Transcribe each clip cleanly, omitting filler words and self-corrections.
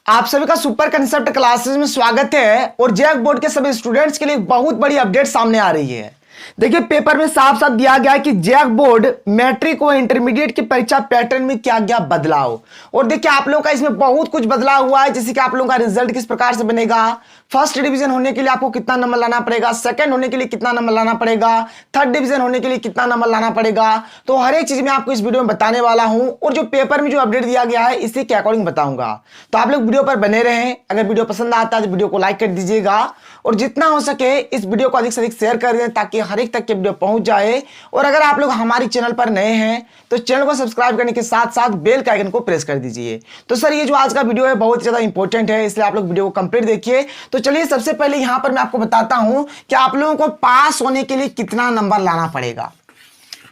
आप सभी का सुपर कंसेप्ट क्लासेस में स्वागत है। और जैक बोर्ड के सभी स्टूडेंट्स के लिए एक बहुत बड़ी अपडेट सामने आ रही है। देखिए, पेपर में साफ साफ दिया गया है कि जैक बोर्ड मैट्रिक और इंटरमीडिएट की परीक्षा पैटर्न में क्या गया बदलाव। और देखिए, आप लोगों का इसमें बहुत कुछ बदलाव हुआ है, जैसे कि आप लोगों का रिजल्ट किस प्रकार से बनेगा, फर्स्ट डिवीजन होने के लिए आपको कितना नंबर लाना पड़ेगा, सेकंड होने के लिए कितना नंबर लाना पड़ेगा, थर्ड डिवीजन होने के लिए कितना नंबर लाना पड़ेगा। तो हर एक चीज मैं आपको इस वीडियो में बताने वाला हूं और जो पेपर में जो अपडेट दिया गया है इसी के अकॉर्डिंग बताऊंगा। तो आप लोग वीडियो पर बने रहें। अगर वीडियो पसंद आता है तो वीडियो को लाइक कर दीजिएगा और जितना हो सके इस वीडियो को अधिक से अधिक शेयर कर दें ताकि हर एक तक के वीडियो पहुंच जाए। और अगर आप लोग हमारी चैनल पर नए हैं तो चैनल को सब्सक्राइब करने के साथ साथ बेल का आइकन को प्रेस कर दीजिए। तो सर, ये जो आज का वीडियो है बहुत ज्यादा इंपॉर्टेंट है, इसलिए आप लोग वीडियो को कंप्लीट देखिए। तो चलिए, सबसे पहले यहां पर मैं आपको बताता हूं कि आप लोगों को पास होने के लिए कितना नंबर लाना पड़ेगा।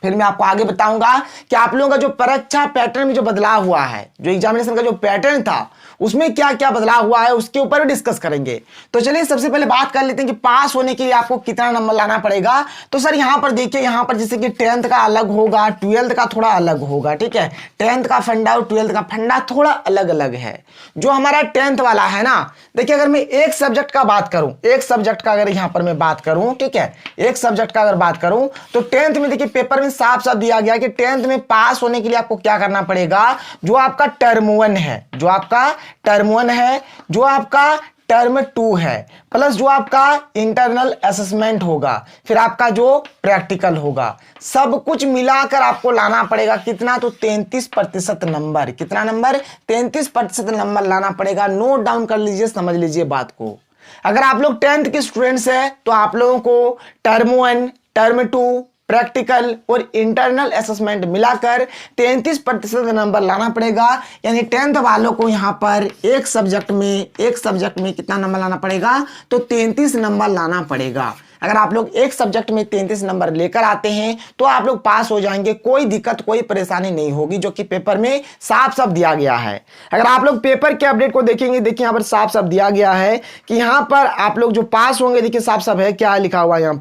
फिर मैं आपको आगे बताऊंगा कि आप लोगों का जो परीक्षा पैटर्न में जो बदलाव हुआ है, जो एग्जामिनेशन का जो पैटर्न था उसमें क्या क्या बदलाव हुआ है उसके ऊपर डिस्कस करेंगे। तो चलिए, सबसे पहले बात कर लेते हैं कि पास होने के लिए आपको कितना नंबर लाना पड़ेगा। तो सर, यहां पर देखिए, यहां पर जैसे कि 10th का अलग होगा, 12th का थोड़ा अलग होगा, ठीक है। 10th का फंडा और 12th का फंडा थोड़ा अलग अलग है। जो हमारा 10th वाला है ना, देखिए, अगर मैं एक सब्जेक्ट का बात करूं, एक सब्जेक्ट का अगर यहां पर मैं बात करूं, ठीक है, एक सब्जेक्ट का अगर बात करूं तो 10th में देखिए पेपर में साफ साफ दिया गया कि 10th में पास होने के लिए आपको क्या करना पड़ेगा। जो आपका टर्म 1 है, जो आपका टर्म 1 है, जो आपका टर्म 2 है, प्लस जो आपका इंटरनल असेसमेंट होगा, फिर आपका जो प्रैक्टिकल होगा, सब कुछ मिलाकर आपको लाना पड़ेगा कितना, तो 33% नंबर। कितना नंबर? 33% नंबर लाना पड़ेगा। नोट डाउन कर लीजिए, समझ लीजिए बात को। अगर आप लोग 10th के स्टूडेंट्स हैं तो आप लोगों को टर्म 1, टर्म 2, प्रैक्टिकल और इंटरनल असेसमेंट मिलाकर 33% नंबर लाना पड़ेगा। यानी 10th वालों को यहां पर एक सब्जेक्ट में कितना नंबर लाना पड़ेगा, तो 33 नंबर लाना पड़ेगा। अगर आप लोग एक सब्जेक्ट में 33 नंबर लेकर आते हैं तो आप लोग पास हो जाएंगे, कोई दिक्कत कोई परेशानी नहीं होगी, जो कि पेपर में साफ साफ दिया गया है। अगर आप लोग पेपर के अपडेट को देखेंगे, देखिए यहां पर साफ साफ दिया गया है कि यहां पर आप लोग जो पास होंगे, देखिए साफ साफ है, क्या लिखा हुआ है यहां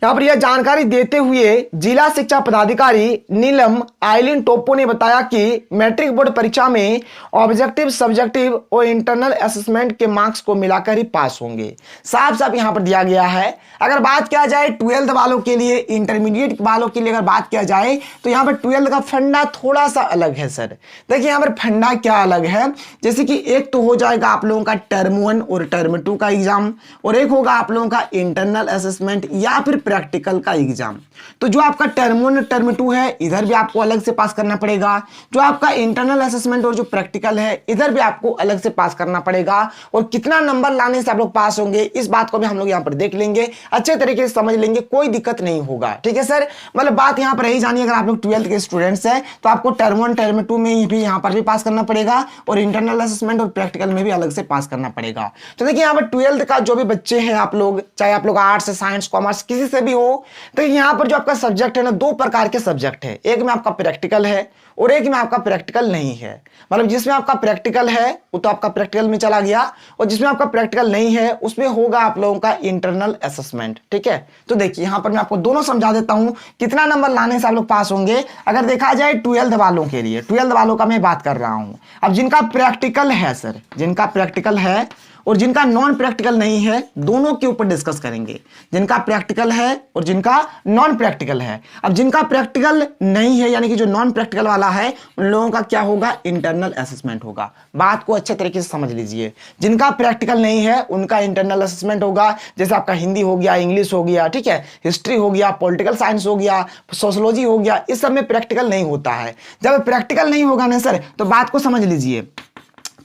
पर यह जानकारी देते हुए जिला शिक्षा पदाधिकारी नीलम आइलिन टोप्पो ने बताया कि मैट्रिक बोर्ड परीक्षा में ऑब्जेक्टिव, सब्जेक्टिव और इंटरनल असेसमेंट के मार्क्स को मिलाकर ही पास होंगे। साफ साफ यहां पर दिया गया है। अगर बात किया जाए 12th वालों के लिए, इंटरमीडिएट वालों के लिए अगर बात किया जाए तो यहां पर 12th का फंडा थोड़ा सा अलग है। सर देखिए, यहां पर फंडा क्या अलग है, जैसे कि एक तो हो जाएगा आप लोगों का टर्म 1 और टर्म 2 का एग्जाम, और एक होगा आप लोगों का इंटरनल असेसमेंट या फिर प्रैक्टिकल का एग्जाम। तो जो आपका टर्म 1 टर्म 2 है, इधर भी आपको अलग से पास करना पड़ेगा। जो आपका इंटरनल असेसमेंट और जो प्रैक्टिकल है, इधर भी आपको अलग से पास करना पड़ेगा। और कितना नंबर लाने से आप लोग पास होंगे, इस बात को भी हम लोग यहां पर देख लेंगे, अच्छे तरीके से समझ लेंगे, कोई दिक्कत नहीं होगा। ठीक है सर, मतलब बात यहां पर यही जानिए, अगर आप लोग 12th के स्टूडेंट्स हैं तो आपको टर्म 1 टर्म 2 में भी यहां पर भी पास करना पड़ेगा और इंटरनल असेसमेंट और प्रैक्टिकल में भी अलग से पास करना पड़ेगा। तो देखिए, यहां पर 12th का जो भी बच्चे हैं, आप लोग चाहे आप लोग आर्ट्स, साइंस, कॉमर्स किसी से भी हो, तो यहां पर जो आपका सब्जेक्ट है ना, दो प्रकार के सब्जेक्ट है। एक में आपका प्रैक्टिकल है और एक में आपका प्रैक्टिकल नहीं है। मतलब जिसमें आपका प्रैक्टिकल है वो तो आपका प्रैक्टिकल में चला गया, और जिसमें आपका प्रैक्टिकल नहीं है उसमें होगा आप लोगों का इंटरनल असेसमेंट। ठीक है, तो देखिए यहां पर मैं आपको दोनों समझा देता हूं कितना नंबर लाने से आप लोग पास होंगे। अगर देखा जाए 12th वालों के लिए, 12th वालों का मैं बात कर रहा हूं। अब जिनका प्रैक्टिकल है सर, जिनका प्रैक्टिकल है और जिनका नॉन प्रैक्टिकल नहीं है, दोनों के ऊपर डिस्कस करेंगे। जिनका प्रैक्टिकल है और जिनका नॉन प्रैक्टिकल है। अब जिनका प्रैक्टिकल नहीं है, यानी कि जो नॉन प्रैक्टिकल वाला है, उन लोगों का क्या होगा, इंटरनल असेसमेंट होगा। बात को अच्छे तरीके से समझ लीजिए। जिनका प्रैक्टिकल नहीं है उनका इंटरनल असेसमेंट होगा, जैसे आपका हिंदी हो गया, इंग्लिश हो गया, ठीक है, हिस्ट्री हो गया, पॉलिटिकल साइंस हो गया, सोशियोलॉजी हो गया, इस सब में प्रैक्टिकल नहीं होता है। जब प्रैक्टिकल नहीं होगा ना सर, तो बात को समझ लीजिए,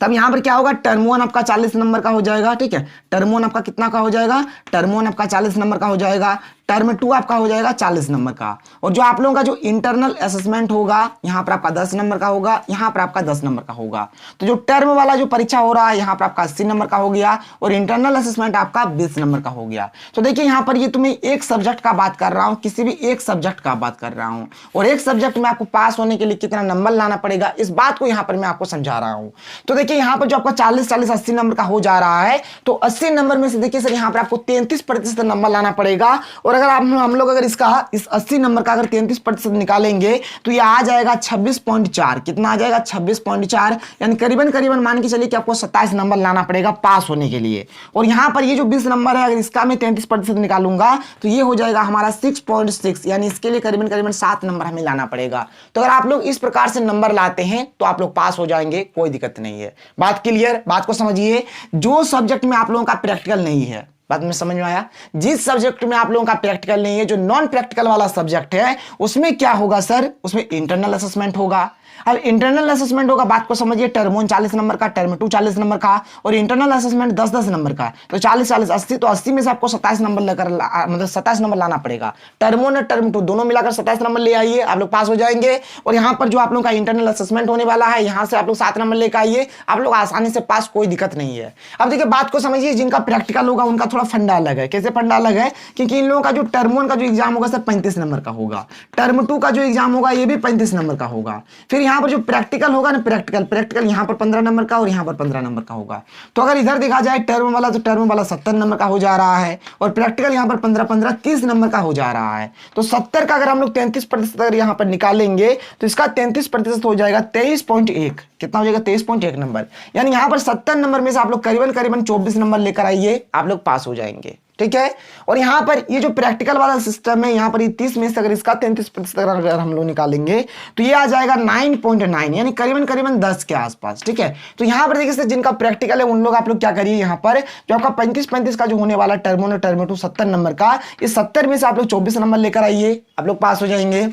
तब यहां पर क्या होगा, टर्म 1 आपका 40 नंबर का हो जाएगा। ठीक है, टर्म 1 आपका कितना का हो जाएगा, टर्म 1 आपका 40 नंबर का हो जाएगा। टर्म 2 आपका हो जाएगा 40 नंबर का। और जो आप लोगों का जो इंटरनल असेसमेंट होगा, यहां पर आपका 10 नंबर का होगा, यहां पर आपका 10 नंबर का होगा। तो जो टर्म वाला जो परीक्षा हो रहा है, यहां पर आपका 80 नंबर का हो गया और इंटरनल असेसमेंट आपका 20 नंबर का हो गया। तो देखिए, यहां पर ये तुम्हें एक सब्जेक्ट का बात कर रहा हूं, किसी भी एक सब्जेक्ट का बात कर रहा हूं, और एक सब्जेक्ट में आपको पास होने के लिए कितना नंबर लाना पड़ेगा, इस बात को यहां पर मैं आपको समझा रहा हूं। तो देखिए, यहां पर जो आपका 40 80 नंबर का हो जा रहा है, तो 80 नंबर में से देखिए सर, यहां पर आपको 33% नंबर लाना पड़ेगा। और और अगर आप हम लोग अगर इसका इस 80 नंबर का अगर 33% निकालेंगे तो ये आ जाएगा 26.4। कितना आ जाएगा? 26.4, यानी करीबन करीबन मान के चलिए कि आपको 27 नंबर लाना पड़ेगा पास होने के लिए। और यहाँ पर ये जो 20 नंबर है अगर इसका मैं 33% निकालूंगा तो ये हो जाएगा हमारा 6.6, यानी इसके लिए करीबन करीबन 7 नंबर हमें लाना पड़ेगा। तो अगर आप लोग इस प्रकार से नंबर लाते हैं तो आप लोग पास हो जाएंगे, कोई दिक्कत नहीं है। बात क्लियर? बात को समझिए। जो सब्जेक्ट में आप लोगों का प्रैक्टिकल नहीं है, बात में समझ में आया? जिस सब्जेक्ट में आप लोगों का प्रैक्टिकल नहीं है, जो नॉन प्रैक्टिकल वाला सब्जेक्ट है, उसमें क्या होगा सर? उसमें इंटरनल असेसमेंट होगा। अब इंटरनल असेसमेंट होगा, बात को समझिए। टर्म 1 40 नंबर का, टर्म 2 40 नंबर का, और इंटरनल असेसमेंट 10-10 नंबर का। तो 40-40 80, तो 80 में से आपको 27 नंबर लेकर मतलब 27 नंबर लाना पड़ेगा। टर्म 1 और टर्म 2 दोनों मिलाकर 27 नंबर ले आइए, आप लोग पास हो जाएंगे। और यहाँ पर जो आप लोगों का इंटरनल असेसमेंट होने वाला है, यहाँ से आप लोग 7 नंबर लेकर आइए, आप लोग आसानी से पास, कोई दिक्कत नहीं है। अब देखिए बात को समझिए, जिनका प्रैक्टिकल होगा उनका थोड़ा फंडा अलग है। कैसे फंडा अलग है? क्योंकि इन लोगों का जो टर्म 1 का जो एग्जाम होगा सर 35 नंबर का होगा, टर्म 2 का जो एग्जाम होगा ये भी 35 नंबर का होगा। फिर यहाँ पर जो प्रैक्टिकल होगा ना, प्रैक्टिकल यहाँ पर 15 नंबर का और यहाँ पर 15 नंबर का होगा। तो अगर इधर देखा जाए टर्म वाला, तो टर्म वाला 70 नंबर का हो जा रहा है, और प्रैक्टिकल यहाँ पर 15-15 30 नंबर का हो जा रहा है। तो 70 का अगर हम लोग 33% अगर यहाँ पर निकालेंगे तो इसका 33% हो जाएगा 23.1। कितना हो जाएगा? 23.1 नंबर। यानी यहाँ पर 70 नंबर में से आप लोग करीबन करीबन 24 नंबर लेकर आइए, आप लोग पास हो जाएंगे। ठीक है। और यहाँ पर ये जो प्रैक्टिकल वाला सिस्टम है, यहाँ पर ये 30 में से अगर इसका 33% अगर हम लोग निकालेंगे तो ये आ जाएगा 9.9, यानी करीबन करीबन 10 के आसपास। ठीक है। तो यहाँ पर देखिए जिनका प्रैक्टिकल है उन लोग आप लोग क्या करिए, यहाँ पर जो आपका 35-35 का जो होने वाला टर्म 1 और टर्म 2 70 नंबर का, इस 70 में से आप लोग 24 नंबर लेकर आइए, आप लोग पास हो जाएंगे।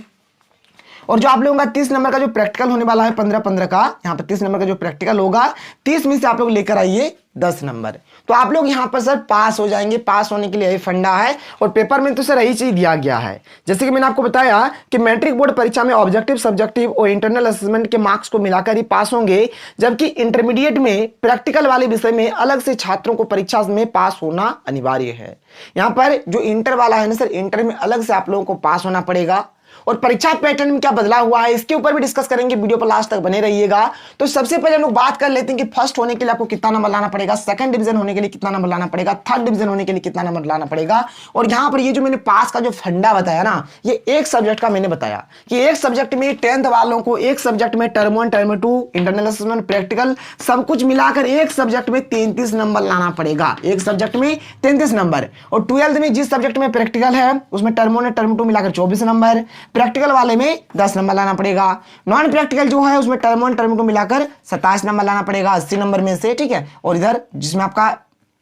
और जो आप लोगों का 30 नंबर का जो प्रैक्टिकल होने वाला है 15-15 का, यहाँ पर 30 नंबर का जो प्रैक्टिकल होगा, 30 में से आप लोग लेकर आइए 10 नंबर। तो आप लोग यहाँ पर सर पास हो जाएंगे। पास होने के लिए यही फंडा है। और पेपर में तो सर यही चीज दिया गया है, जैसे कि मैंने आपको बताया कि मैट्रिक बोर्ड परीक्षा में ऑब्जेक्टिव, सब्जेक्टिव और इंटरनल असेसमेंट के मार्क्स को मिलाकर ही पास होंगे, जबकि इंटरमीडिएट में प्रैक्टिकल वाले विषय में अलग से छात्रों को परीक्षा में पास होना अनिवार्य है। यहाँ पर जो इंटर वाला है ना सर, इंटर में अलग से आप लोगों को पास होना पड़ेगा। और परीक्षा पैटर्न में क्या बदलाव हुआ है इसके ऊपर भी डिस्कस करेंगे, वीडियो पर लास्ट तक बने रहिएगा। तो सबसे पहले हम लोग बात कर लेते हैं कि फर्स्ट होने के लिए आपको कितना नंबर लाना पड़ेगा, सेकंड डिवीजन होने के लिए कितना नंबर लाना पड़ेगा, थर्ड डिवीजन होने के लिए कितना नंबर लाना पड़ेगा। और यहाँ पर ये जो मैंने पास का जो फंडा बताया ना, ये एक सब्जेक्ट का मैंने बताया कि एक सब्जेक्ट में 10th वालों को एक सब्जेक्ट में term 1 term 2 internal assessment practical सब कुछ मिलाकर एक सब्जेक्ट में 33 नंबर लाना पड़ेगा, एक सब्जेक्ट में 33 नंबर। और 12th में जिस सब्जेक्ट में प्रैक्टिकल है उसमें टर्म 1 और टर्म 2 मिलाकर 24 नंबर, प्रैक्टिकल वाले में 10 नंबर लाना पड़ेगा। नॉन प्रैक्टिकल जो है उसमें टर्म 1 टर्म 2 मिलाकर 27 नंबर लाना पड़ेगा 80 नंबर में से। ठीक है। और इधर जिसमें आपका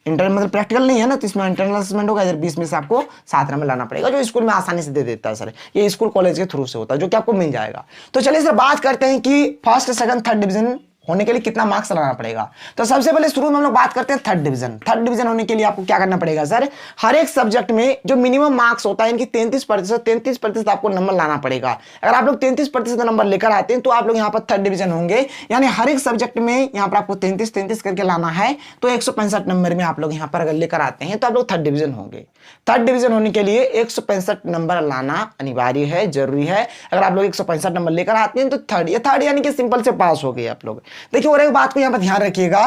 इंटरनल मतलब प्रैक्टिकल नहीं है ना, तो इसमें इंटरनल असेसमेंट होगा, इधर 20 में से आपको 7 नंबर लाना पड़ेगा, जो स्कूल में आसानी से दे देता है सर। ये स्कूल कॉलेज के थ्रू से होता है, जो कि आपको मिल जाएगा। तो चलिए सर बात करते हैं कि फर्स्ट सेकंड थर्ड डिवीजन होने के लिए कितना मार्क्स लाना पड़ेगा। तो सबसे पहले शुरू में हम लोग बात करते हैं थर्ड डिवीजन। थर्ड डिवीजन होने के लिए आपको क्या करना पड़ेगा सर, हर एक सब्जेक्ट में जो मिनिमम मार्क्स होता है इनकी 33% आपको नंबर लाना पड़ेगा। अगर आप लोग 33% नंबर लेकर आते हैं तो आप लोग यहाँ पर थर्ड डिवीजन होंगे, यानी हर एक सब्जेक्ट में यहाँ पर आपको 33 करके लाना है। तो 165 नंबर में आप लोग यहाँ पर अगर लेकर आते हैं तो आप लोग थर्ड डिवीजन होंगे। थर्ड डिवीजन होने के लिए 165 नंबर लाना अनिवार्य है, जरूरी है। अगर आप लोग 165 नंबर लेकर आते हैं तो थर्ड यानी कि सिंपल से पास हो गए आप लोग। देखिए और एक बात को यहाँ पर ध्यान रखिएगा,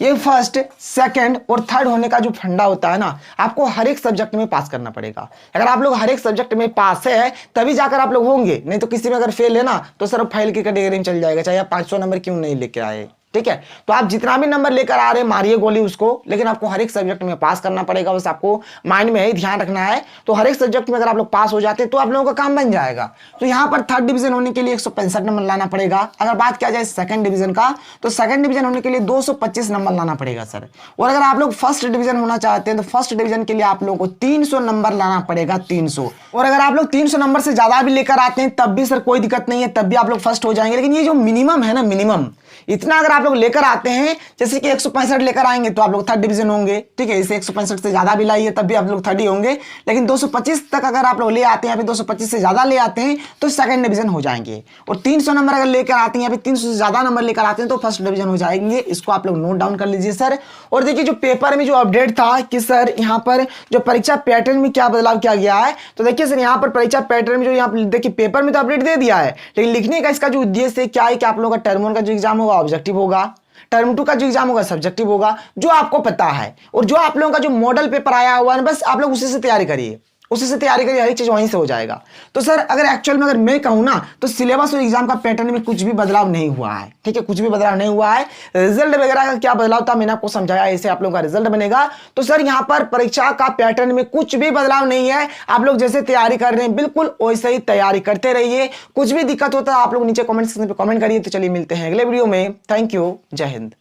ये फर्स्ट सेकंड और थर्ड होने का जो फंडा होता है ना, आपको हर एक सब्जेक्ट में पास करना पड़ेगा। अगर आप लोग हर एक सब्जेक्ट में पास है तभी जाकर आप लोग होंगे, नहीं तो किसी में अगर फेल है ना तो सर फेल की कैटेगरी में चल जाएगा, चाहे आप 500 नंबर क्यों नहीं लेके आए। ठीक है। तो आप जितना भी नंबर लेकर आ रहे हैं मारिए गोली उसको, लेकिन आपको हर एक सब्जेक्ट में पास करना पड़ेगा। बस आपको माइंड में यही ध्यान रखना है। तो हर एक सब्जेक्ट में अगर आप लोग पास हो जाते हैं तो आप लोगों का काम बन जाएगा। तो यहाँ पर थर्ड डिवीजन होने के लिए 165 नंबर लाना पड़ेगा। अगर बात किया जाए सेकंड डिवीजन का, तो सेकंड डिवीजन होने के लिए 225 नंबर लाना पड़ेगा सर। और अगर आप लोग फर्स्ट डिवीजन होना चाहते हैं तो फर्स्ट डिवीजन के लिए आप लोगों को 300 नंबर लाना पड़ेगा, 300। और अगर आप लोग 300 नंबर से ज्यादा भी लेकर आते हैं तब भी सर कोई दिक्कत नहीं है, तब भी आप लोग फर्स्ट हो जाएंगे। लेकिन ये जो मिनिमम है ना, मिनिमम इतना अगर आप लोग लेकर आते हैं, जैसे कि 165 लेकर आएंगे तो आप लोग थर्ड डिवीजन होंगे। ठीक है। इसे 165 से ज्यादा भी लाइए तब भी आप लोग थर्ड ही होंगे। लेकिन 225 तक अगर आप लोग ले आते हैं, या फिर 225 से ज्यादा ले आते हैं तो सेकंड डिवीजन हो जाएंगे। और 300 नंबर अगर लेकर आते हैं या फिर 300 से ज्यादा नंबर लेकर आते हैं तो फर्स्ट डिवीजन हो जाएंगे। इसको आप लोग नोट डाउन कर लीजिए सर। और देखिए जो पेपर में जो अपडेट था कि सर यहाँ पर जो परीक्षा पैटर्न में क्या बदलाव किया गया है, तो देखिए सर यहाँ पर परीक्षा पैटर्न में जो यहाँ पर देखिए पेपर में तो अपडेट दे दिया है, लेकिन लिखने का इसका जो उद्देश्य क्या है कि आप लोगों का टर्म 1 का जो एग्जाम होगा ऑब्जेक्टिव होगा, टर्म 2 का जो एग्जाम होगा सब्जेक्टिव होगा, जो आपको पता है। और जो आप लोगों का जो मॉडल पेपर आया हुआ है बस आप लोग उसी से तैयारी करिए, उसी से तैयारी करिए, हर एक चीज वहीं से हो जाएगा। तो सर अगर एक्चुअल में अगर मैं कहूँ ना तो सिलेबस और एग्जाम का पैटर्न में कुछ भी बदलाव नहीं हुआ है, ठीक है, कुछ भी बदलाव नहीं हुआ है। रिजल्ट वगैरह का क्या बदलाव था मैंने आपको समझाया, ऐसे आप लोगों का रिजल्ट बनेगा। तो सर यहाँ पर परीक्षा का पैटर्न में कुछ भी बदलाव नहीं है, आप लोग जैसे तैयारी कर रहे हैं बिल्कुल वैसे ही तैयारी करते रहिए। कुछ भी दिक्कत होता है आप लोग नीचे कमेंट सेक्शन में कमेंट करिए। तो चलिए मिलते हैं अगले वीडियो में। थैंक यू, जय हिंद।